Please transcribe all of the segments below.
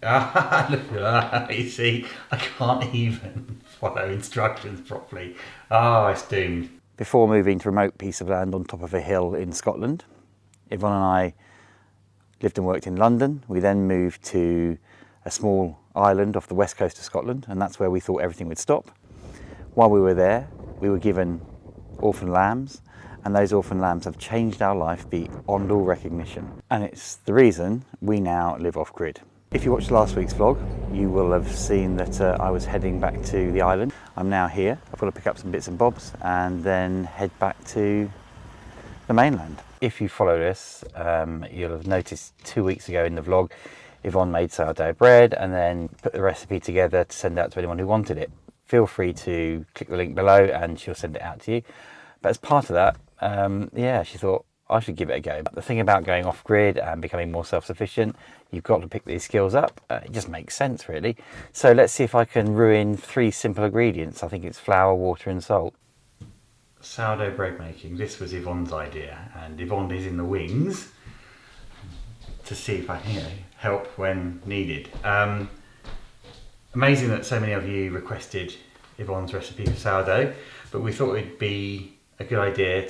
Look at that, you see, I can't even follow instructions properly. Oh, it's doomed. Before moving to a remote piece of land on top of a hill in Scotland, Yvonne and I lived and worked in London. We then moved to a small island off the west coast of Scotland, and that's where we thought everything would stop. While we were there, we were given orphan lambs, and those orphan lambs have changed our life beyond all recognition. And it's the reason we now live off-grid. If you watched last week's vlog, you will have seen that I was heading back to the island. I'm now here. I've got to pick up some bits and bobs and then head back to the mainland. If you followed us, you'll have noticed 2 weeks ago in the vlog, Yvonne made sourdough bread and then put the recipe together to send out to anyone who wanted it. Feel free to click the link below and she'll send it out to you. But as part of that, yeah, she thought I should give it a go. But the thing about going off grid and becoming more self-sufficient, you've got to pick these skills up. It just makes sense, really. So let's see if I can ruin 3 simple ingredients. I think it's flour, water and salt. Sourdough bread making. This was Yvonne's idea, and Yvonne is in the wings to see if I can help when needed. Amazing that so many of you requested Yvonne's recipe for sourdough, but we thought it'd be a good idea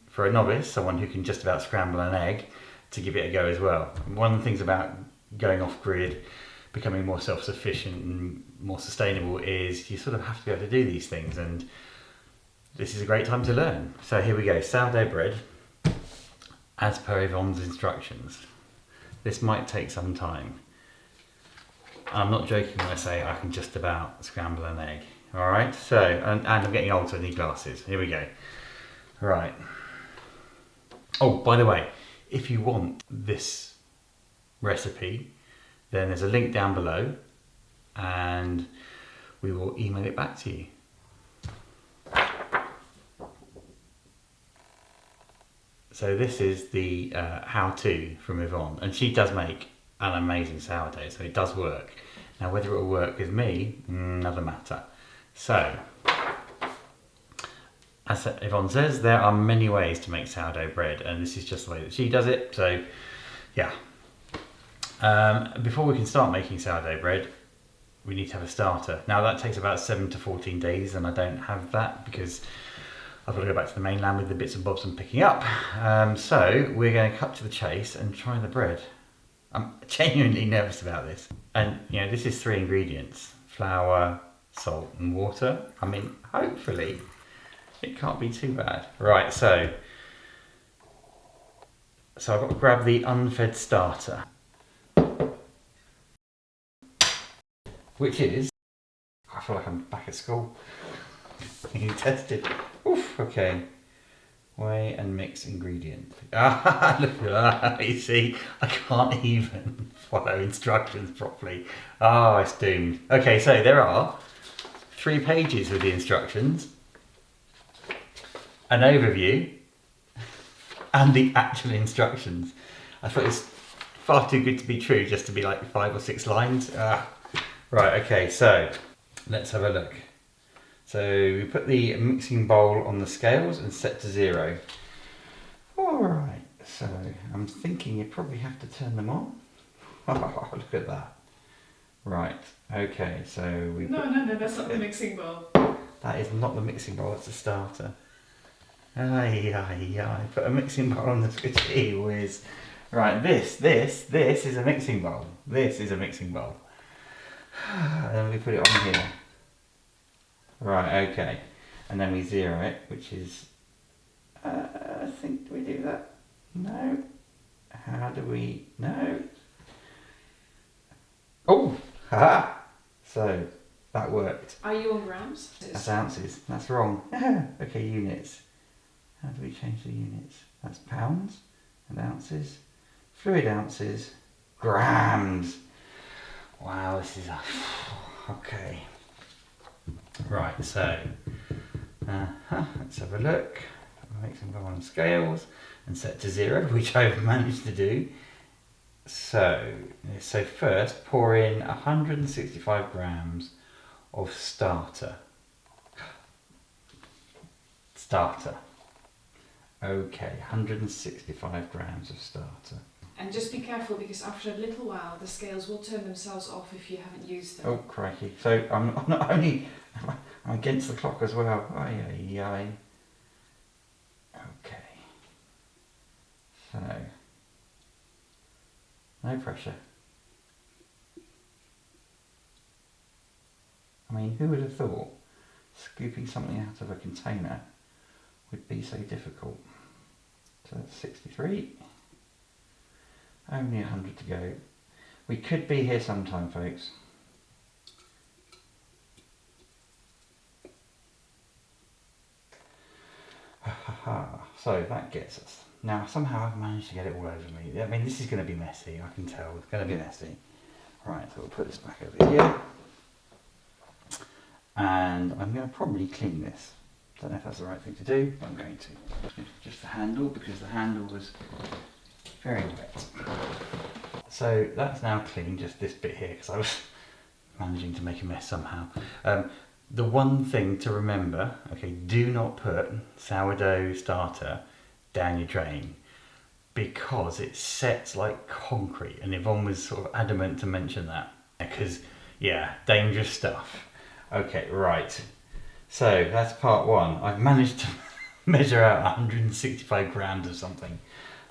for a novice, someone who can just about scramble an egg, to give it a go as well. One of the things about going off grid, becoming more self-sufficient and more sustainable, is you sort of have to be able to do these things, and this is a great time to learn. So here we go, sourdough bread as per Yvonne's instructions. This might take some time. I'm not joking when I say I can just about scramble an egg. All right, so, and I'm getting old, so I need glasses. Here we go. Right. Oh, by the way, if you want this recipe, then there's a link down below and we will email it back to you. So this is the how-to from Yvonne, and she does make an amazing sourdough, so it does work. Now whether it will work with me, another matter. So, as Yvonne says, there are many ways to make sourdough bread, and this is just the way that she does it, so yeah. Before we can start making sourdough bread, we need to have a starter. Now that takes about 7 to 14 days, and I don't have that because I've got to go back to the mainland with the bits and bobs I'm picking up. So we're going to cut to the chase and try the bread. I'm genuinely nervous about this. And you know, this is 3 ingredients: flour, salt and water. I mean, hopefully it can't be too bad. Right, so I've got to grab the unfed starter, which is, I feel like I'm back at school being tested. Oof, okay. Weigh and mix ingredient. Look at that, you see, I can't even follow instructions properly. Oh, it's doomed. Okay, so there are 3 pages with the instructions, an overview, and the actual instructions. I thought it was far too good to be true just to be like 5 or 6 lines. Right, okay, so let's have a look. So we put the mixing bowl on the scales and set to 0. Alright, so I'm thinking you probably have to turn them on. Oh, look at that. Right, okay, so we No, that's not the mixing bowl. That is not the mixing bowl, it's the starter. I put a mixing bowl on the gee whiz. Right, this is a mixing bowl. This is a mixing bowl. And then we put it on here. Right, okay. And then we 0 it, which is, I think, do we do that? No. How do we, no. Oh, haha. So, that worked. Are you on grams? That's ounces, that's wrong. Okay, units. How do we change the units? That's pounds and ounces. Fluid ounces, grams. Wow, this is okay. Right, so let's have a look. Make some go on scales and set to 0, which I've managed to do. So first pour in 165 grams of starter. Okay, 165 grams of starter. And just be careful because after a little while the scales will turn themselves off if you haven't used them. Oh crikey! So I'm not only I'm against the clock as well. Aye, aye, aye. Okay. So no pressure. I mean, who would have thought scooping something out of a container would be so difficult? So that's 63. Only 100 to go. We could be here sometime, folks. So that gets us. Now somehow I've managed to get it all over me. I mean, this is going to be messy, I can tell. It's going to be messy. Right, so we'll put this back over here. And I'm going to probably clean this. Don't know if that's the right thing to do, but I'm going to. Just the handle, because the handle was very wet. So that's now clean, just this bit here, because I was managing to make a mess somehow. The one thing to remember, okay, do not put sourdough starter down your drain, because it sets like concrete, and Yvonne was sort of adamant to mention that, because yeah, dangerous stuff. Okay, right, so that's part one. I've managed to measure out 165 grams of something.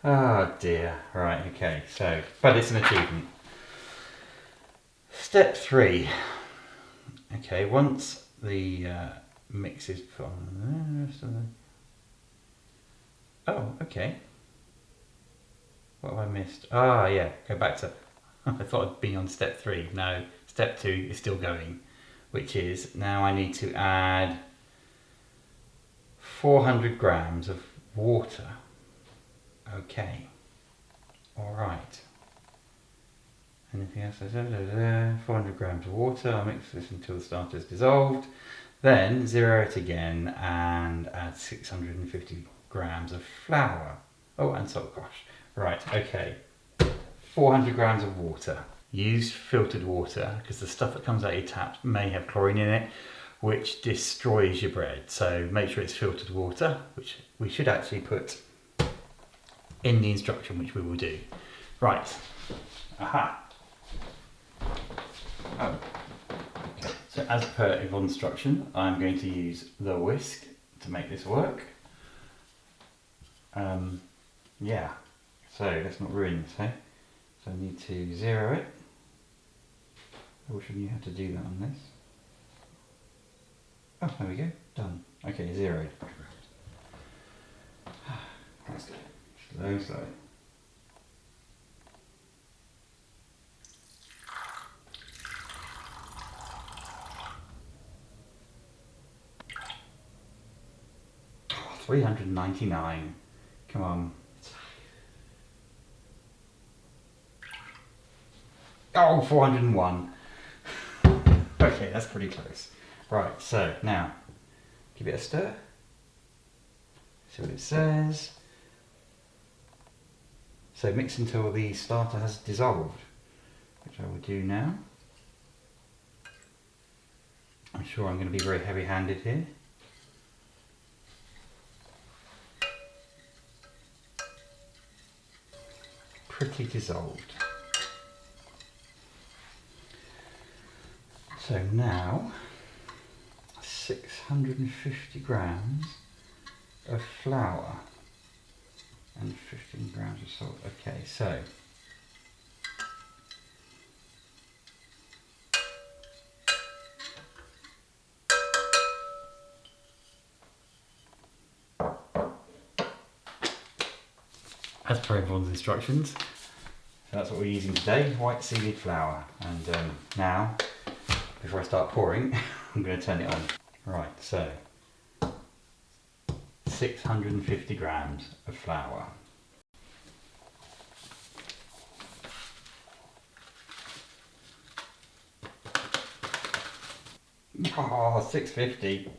Oh dear, right, okay, so, but it's an achievement. Step 3. Okay, once the mix is put on there, oh, okay. What have I missed? Ah, yeah, go back to, I thought I'd been on step 3. No, step 2 is still going, which is now I need to add 400 grams of water. Okay, all right. Anything else? 400 grams of water. I'll mix this until the starter is dissolved. Then zero it again and add 650 grams of flour. Oh, and salt, gosh. Right, okay. 400 grams of water. Use filtered water because the stuff that comes out of your taps may have chlorine in it, which destroys your bread. So make sure it's filtered water, which we should actually put in the instruction, which we will do. Right. Aha. Oh. Okay. So as per Yvonne's instruction, I'm going to use the whisk to make this work. Yeah. So let's not ruin this, eh? So I need to zero it. I wish I knew how to do that on this. Oh, there we go. Done. Okay, zeroed. That's good. Slow, slow. Oh, 399. Come on. Oh, 401. Okay, that's pretty close. Right, so now give it a stir. See what it says. So mix until the starter has dissolved, which I will do now. I'm sure I'm going to be very heavy-handed here. Pretty dissolved. So now 650 grams of flour and 15 grams of salt. Okay, so as per everyone's instructions, that's what we're using today, white seeded flour. And now, before I start pouring, I'm going to turn it on. Right, so 650 grams of flour. Oh, 650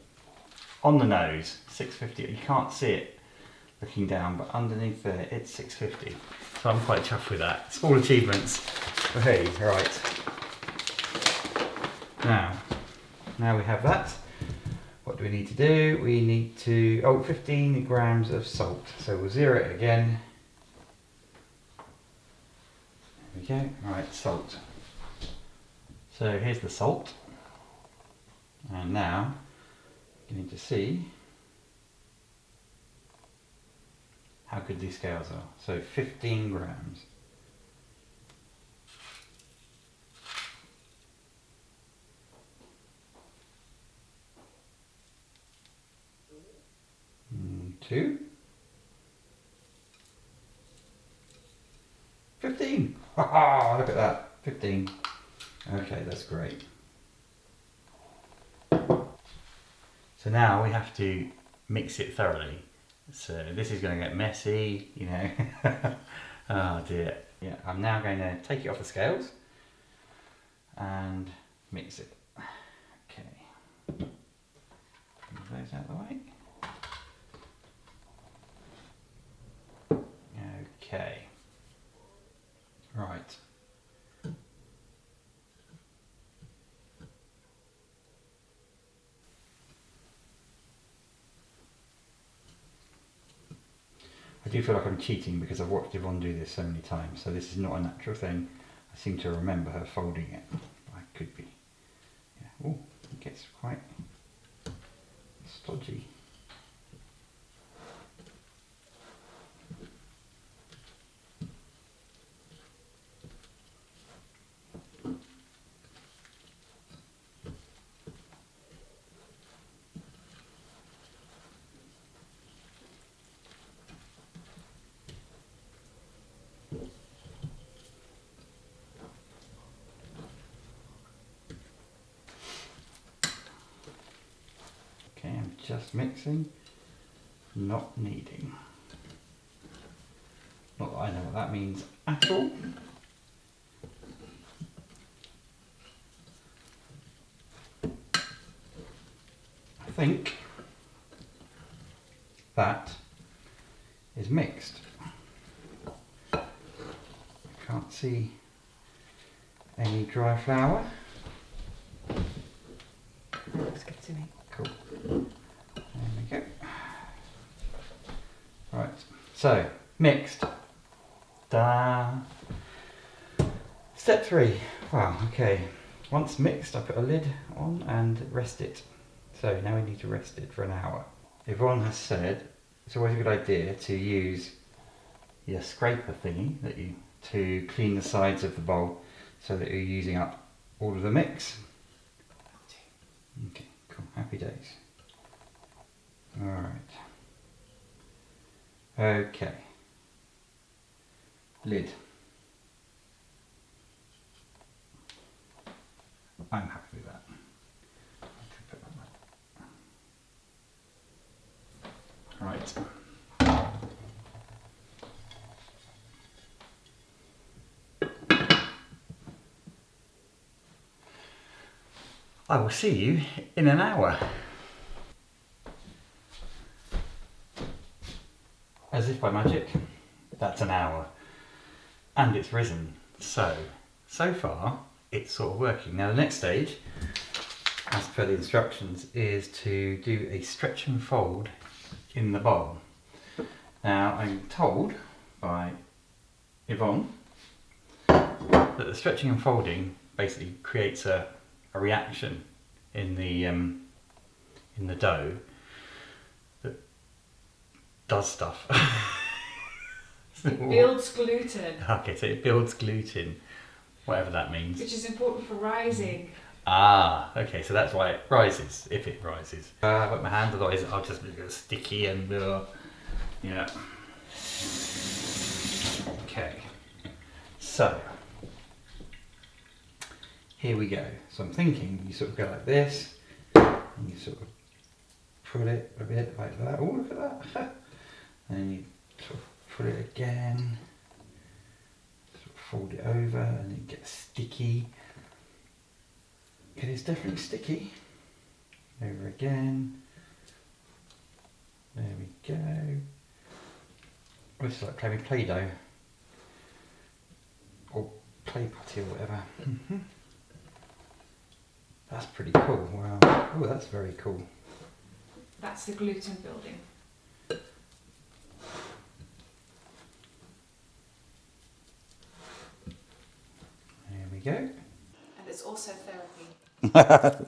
on the nose. 650. You can't see it looking down, but underneath there it's 650. So I'm quite chuffed with that. Small achievements. Hey, right. Now we have that. What do we need to do? We need to, 15 grams of salt. So we'll zero it again. go. Right, salt. So here's the salt. And now you need to see how good these scales are. So 15 grams. Two. 15. Ha, look at that. 15. Okay, that's great. So now we have to mix it thoroughly. So this is going to get messy, you know. Oh dear. Yeah, I'm now going to take it off the scales and mix it. Okay. Move those out of the way. Okay. Right. I do feel like I'm cheating because I've watched Yvonne do this so many times, so this is not a natural thing. I seem to remember her folding it. I could be. Yeah. Oh, it gets quite stodgy. Okay, I'm just mixing, not kneading. Not that I know what that means at all. I think that is mixed. I can't see any dry flour. Looks good to me. Cool. There we go. Right, so mixed. Da. Step 3. Wow, okay. Once mixed, I put a lid on and rest it. So now we need to rest it for an hour. Yvonne has said it's always a good idea to use your scraper thingy to clean the sides of the bowl so that you're using up all of the mix. Okay, cool. Happy days. Alright. Okay. Lid. I'm happy with that. Right. I will see you in an hour. As if by magic, that's an hour. And it's risen. So far, it's sort of working. Now the next stage, as per the instructions, is to do a stretch and fold in the bowl. Now I'm told by Yvonne that the stretching and folding basically creates a reaction in the dough that does stuff. It builds gluten. Okay, so it builds gluten, whatever that means. Which is important for rising. Ah, okay, so that's why it rises, if it rises. I put my hand, otherwise I'll just be sticky and yeah. Okay, so here we go. So I'm thinking you sort of go like this, and you sort of pull it a bit like that. Oh, look at that. And you sort of pull it again, sort of fold it over, and it gets sticky. It is definitely sticky. Over again. There we go. This is like playing with Play-Doh. Or Play Putty or whatever. That's pretty cool. Wow. Oh, that's very cool. That's the gluten building. go. And it's also therapy.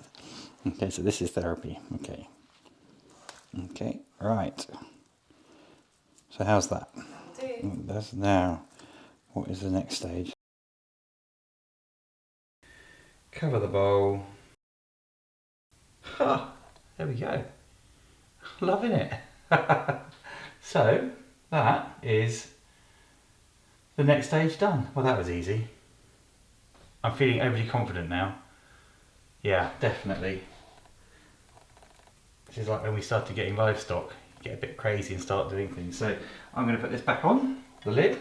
Okay, so this is therapy. Okay. Okay, right. So how's that? That'll do. That's now. What is the next stage? Cover the bowl. Ha! There we go. Loving it. So that is the next stage done. Well, that was easy. I'm feeling overly confident now. Yeah, definitely. This is like when we started getting livestock. You get a bit crazy and start doing things. So I'm going to put this back on, the lid.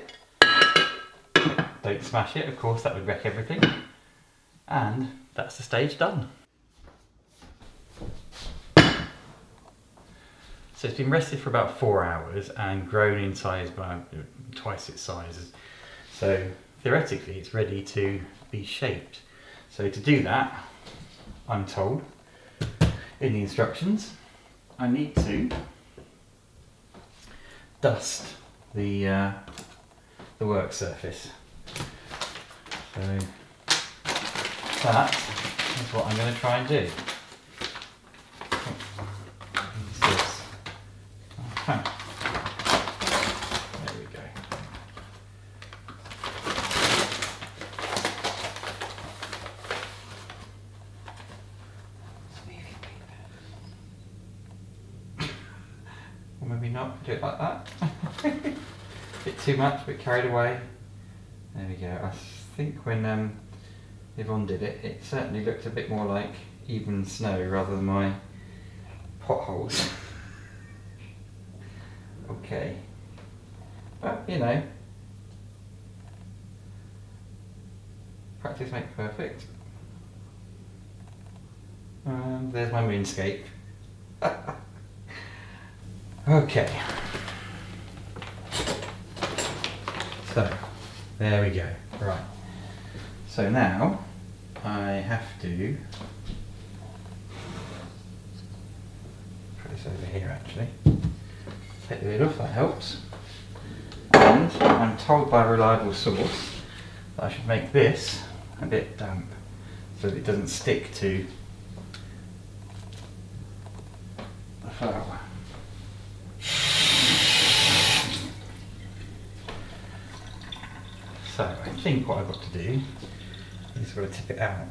Don't smash it, of course, that would wreck everything. And that's the stage done. So it's been rested for about 4 hours and grown in size by twice its size. So theoretically it's ready to be shaped. So to do that, I'm told in the instructions, I need to dust the work surface. So that is what I'm going to try and do. There we go. Or maybe not, do it like that. Bit too much, bit carried away. There we go. I think when Yvonne did it, it certainly looked a bit more like even snow rather than my potholes. Okay. But, you know, practice makes perfect. And there's my moonscape. Okay. So, there we go. Right. So now, I have to put this over here actually. Take the lid off, that helps. And I'm told by a reliable source that I should make this a bit damp so that it doesn't stick to the flour. So I think what I've got to do is I've got to tip it out.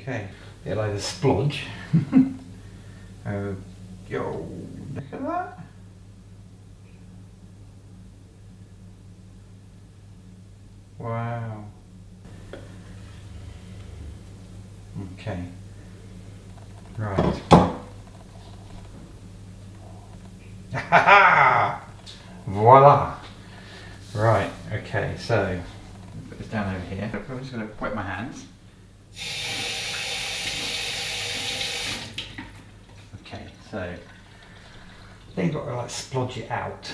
Okay, it'll either splodge. Oh, yo, look at that. Wow. Okay. Right. Voila. Right, okay, so put this down over here. I'm just going to wet my hands. Okay, so I think I've got to like splodge it out.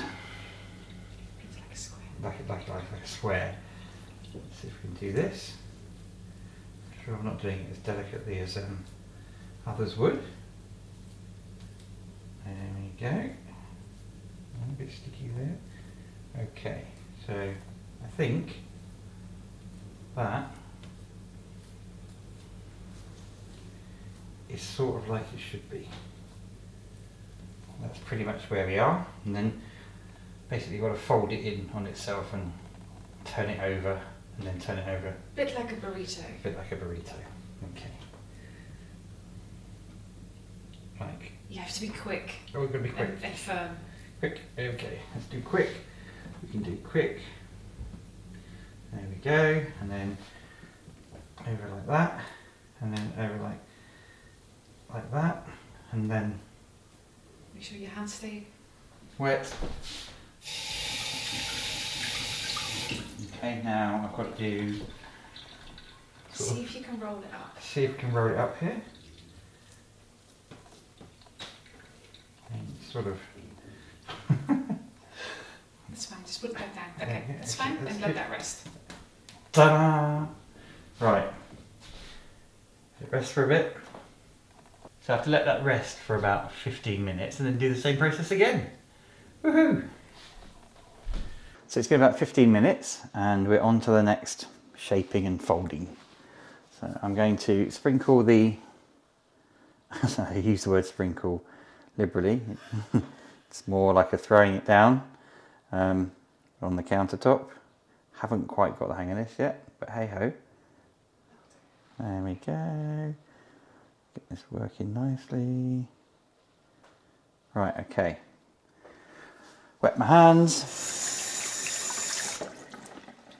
It's like a square. Like a square. Let's see if we can do this. I'm sure I'm not doing it as delicately as others would. There we go. A bit sticky there. Okay, so I think that is sort of like it should be. That's pretty much where we are, and then basically you've got to fold it in on itself and turn it over, and then turn it over. Bit like a burrito. A bit like a burrito. Okay. Like. You have to be quick. Oh, we've got to be quick. And firm. Quick. Okay. Let's do quick. We can do quick. There we go, and then over like that, and then over like that, and then Make sure your hands stay wet. Okay, now I've got to do. See if you can roll it up. See if we can roll it up here. And sort of. It's fine, just put that down. Yeah, Okay, yeah, it's okay, fine, that's and good. let that rest. Ta-da! Right. Let it rest for a bit. So I have to let that rest for about 15 minutes and then do the same process again. Woohoo! So it's been about 15 minutes and we're on to the next shaping and folding. So I'm going to sprinkle the, I use the word sprinkle liberally. It's more like a throwing it down on the countertop. Haven't quite got the hang of this yet, but hey ho. There we go. Get this working nicely. Right, okay. Wet my hands.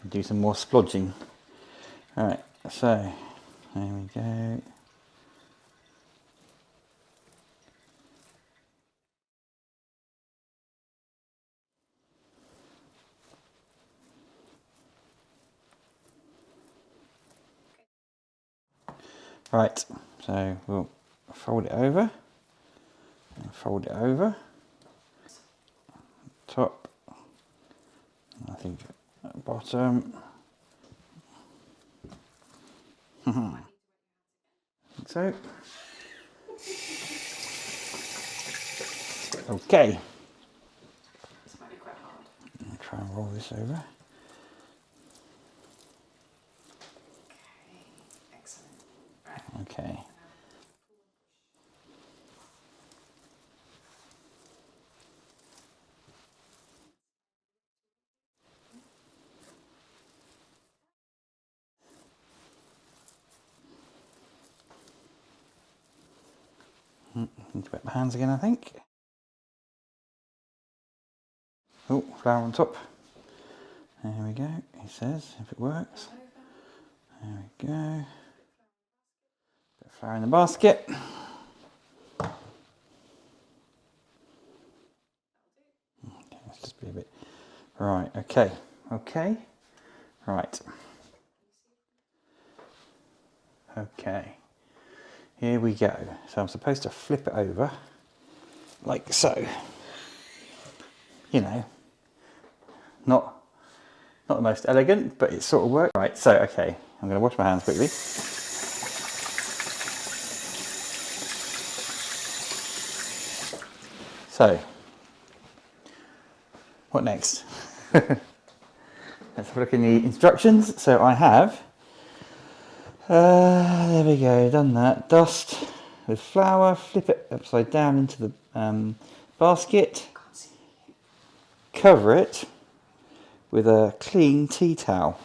Do some more splodging. Alright, so there we go. Right, so we'll fold it over, and fold it over, top, I think bottom, so, okay, This might be quite hard. I'll try and roll this over. Okay, excellent. Right. Okay. Need to wet my hands again, I think. Oh, flour on top. There we go, he says, if it works. There we go. Bit of flour in the basket. Okay, let's just be a bit. Right, okay, okay. Right. Okay. Here we go. So I'm supposed to flip it over like so. You know, not the most elegant, but it sort of works. Right, so okay, I'm going to wash my hands quickly. So, what next? Let's have a look in the instructions. So I have, there we go, done that. Dust with flour, flip it upside down into the basket, cover it with a clean tea towel.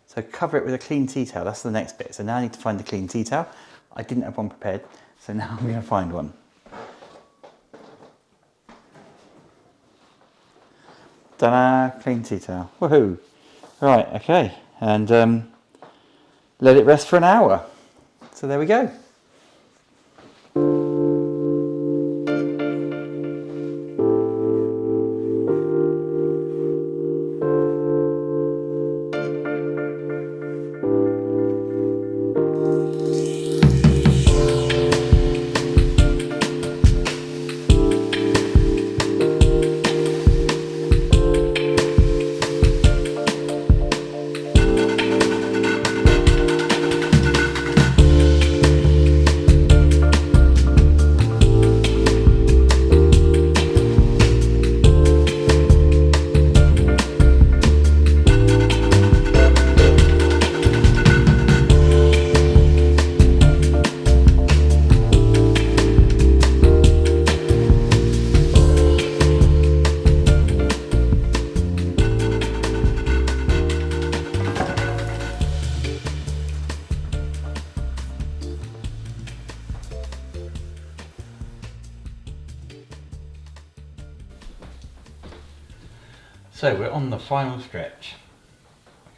So cover it with a clean tea towel, that's the next bit. So now I need to find the clean tea towel. I didn't have one prepared, so now I'm going to find one. Ta-da, clean tea towel, woohoo. Right, okay, and let it rest for an hour. So there we go. So we're on the final stretch.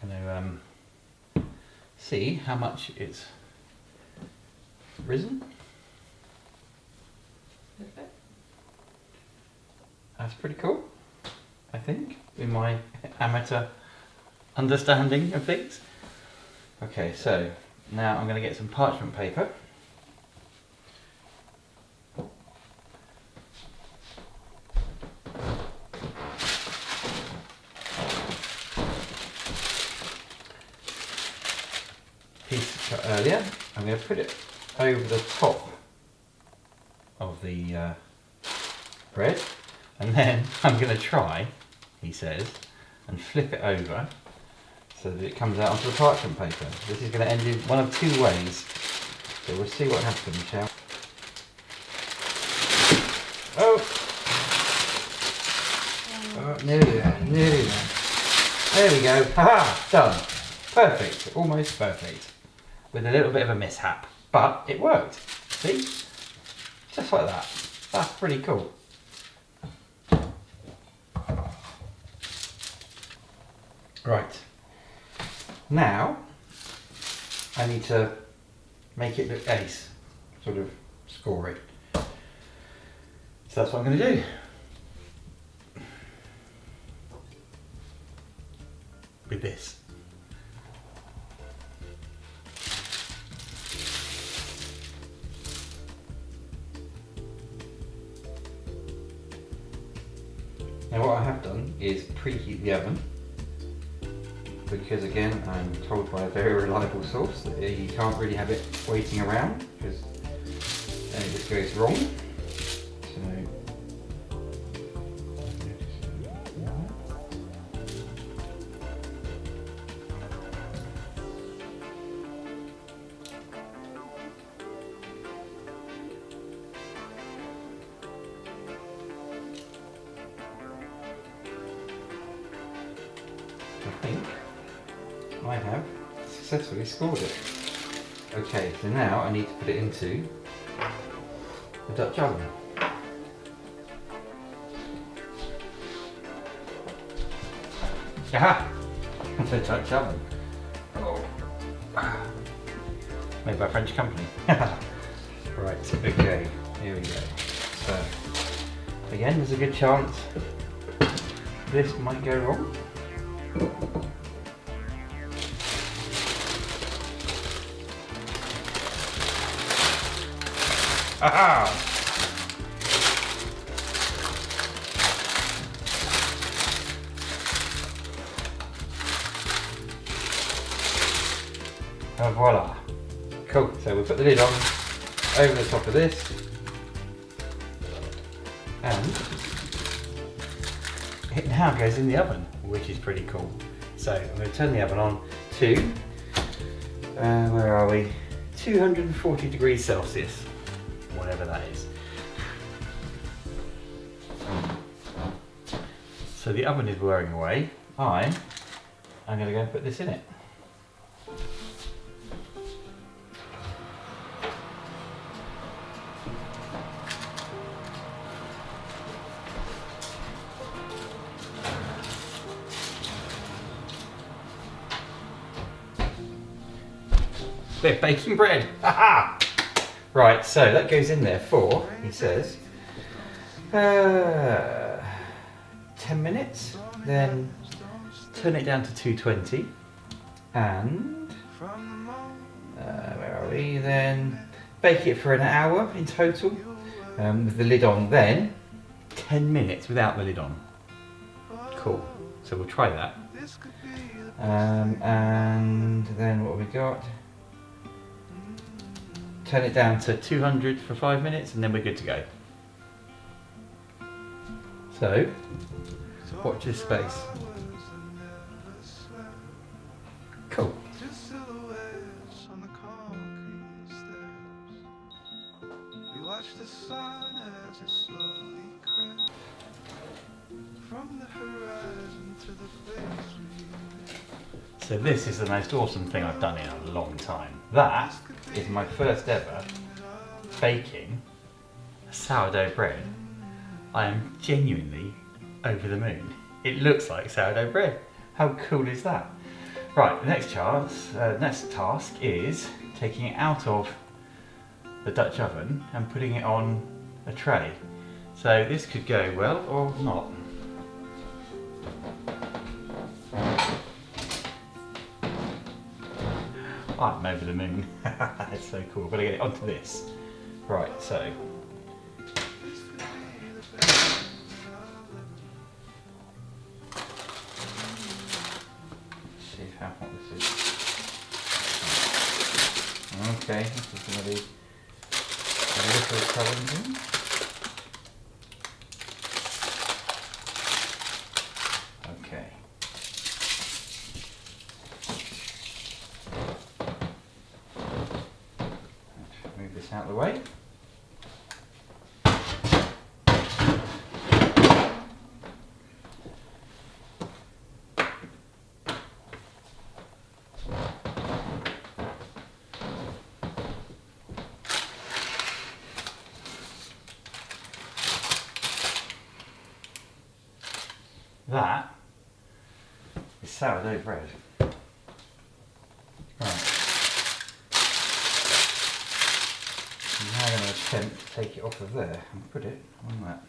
I'm going to see how much it's risen. That's pretty cool, I think, in my amateur understanding of things. Okay, so now I'm going to get some parchment paper. Piece cut earlier, I'm going to put it over the top of the bread, and then I'm going to try, he says, and flip it over so that it comes out onto the parchment paper. This is going to end in one of two ways. So we'll see what happens, shall we? Oh, nearly there, nearly there. There we go. Haha, done. Perfect, almost perfect. With a little bit of a mishap, but it worked. See? Just like that. That's pretty cool. Right. Now, I need to make it look ace. Sort of score it. So that's what I'm going to do. With this. Now what I have done is preheat the oven, because again I'm told by a very reliable source that you can't really have it waiting around because then it just goes wrong. I think I have successfully scored it. Okay, so now I need to put it into the Dutch oven. Aha! The Dutch oven. Oh. Made by a French company. Right, okay, here we go. So, again, there's a good chance this might go wrong. Aha! And voila! Cool, so we'll put the lid on over the top of this and it now goes in the oven, which is pretty cool. So I'm going to turn the oven on to, where are we? 240 degrees Celsius, whatever that is. So the oven is whirring away. I'm going to go and put this in it. Bit of baking bread. Aha! Right, so that goes in there for, he says, 10 minutes. Then turn it down to 220, and where are we? Then bake it for an hour in total, with the lid on. Then 10 minutes without the lid on. Cool. So we'll try that. And then what have we got? Turn it down to 200 for 5 minutes and then we're good to go. So, watch this space. Cool. So this is the most awesome thing I've done in a long time. That is my first ever baking a sourdough bread. I am genuinely over the moon. It looks like sourdough bread. How cool is that? Right, the next task is taking it out of the Dutch oven and putting it on a tray. So this could go well or not. I'm over the moon. That's so cool. I've got to get it onto this. Right, so. See how hot this is. Okay, this is going to be a little challenging. Okay. this out of the way. That is sourdough bread. Right. I'm now going to attempt to take it off of there and put it on that.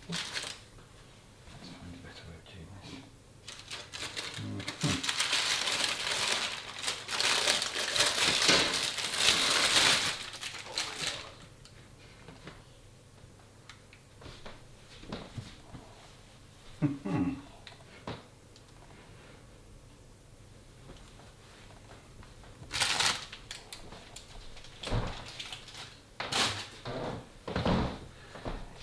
Let's find a better way of doing this.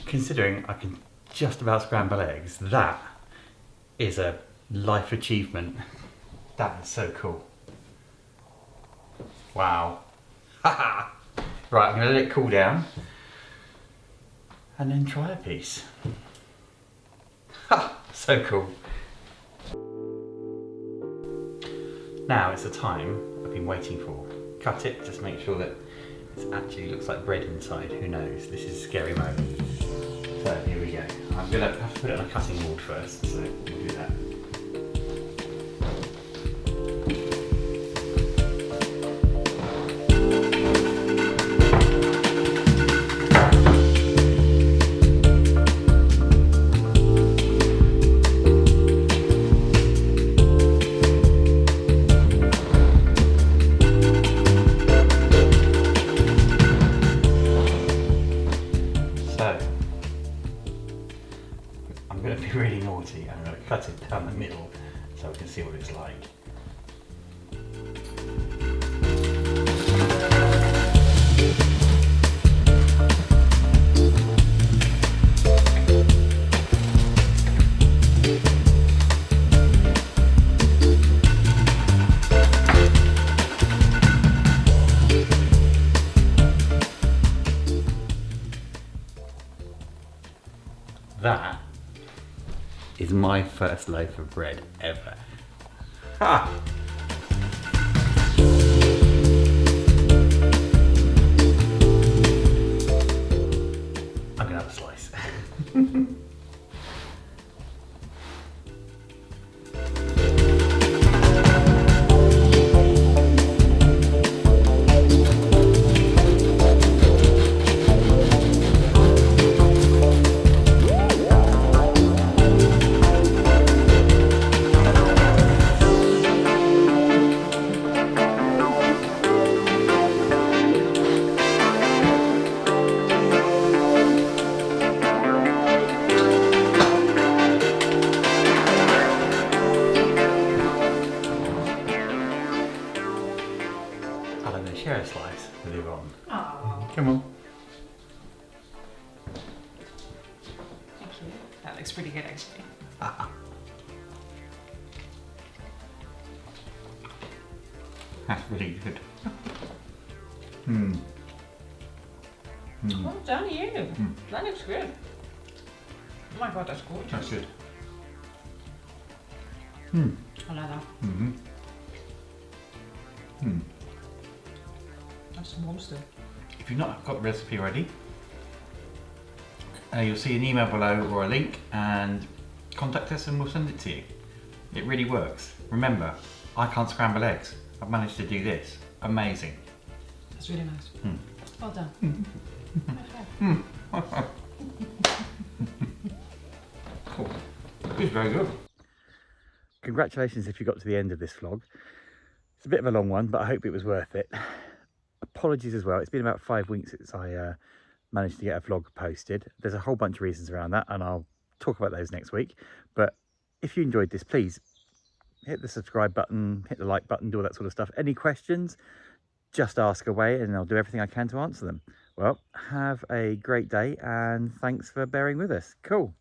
Considering I can just about scramble eggs, that is a life achievement. That is so cool. Wow. Right, I'm going to let it cool down and then try a piece. Ha! So cool. Now it's the time I've been waiting for. Cut it, just make sure that it actually looks like bread inside. Who knows? This is a scary moment. So here we go. I'm going to have to put it on a cutting board first, so we'll do that. I'm going to be really naughty. I'm going to cut it down the middle so we can see what it's like. That is my first loaf of bread ever. Ha! I'm gonna have a slice. Share a slice with Yvonne. Aww. Come on. Thank you. That looks pretty good actually. That's really good. Well done you. That looks good. Oh my god, that's gorgeous. That's good. I like that. That's a monster. If you've not got the recipe ready, you'll see an email below or a link, and contact us and we'll send it to you. It really works. Remember, I can't scramble eggs. I've managed to do this. Amazing. That's really nice. Well done. Cool. It's very good. Congratulations if you got to the end of this vlog. It's a bit of a long one, but I hope it was worth it. Apologies as well. It's been about 5 weeks since I managed to get a vlog posted. There's a whole bunch of reasons around that, and I'll talk about those next week. But if you enjoyed this, please hit the subscribe button, hit the like button, do all that sort of stuff. Any questions, just ask away and I'll do everything I can to answer them. Well, have a great day and thanks for bearing with us. Cool.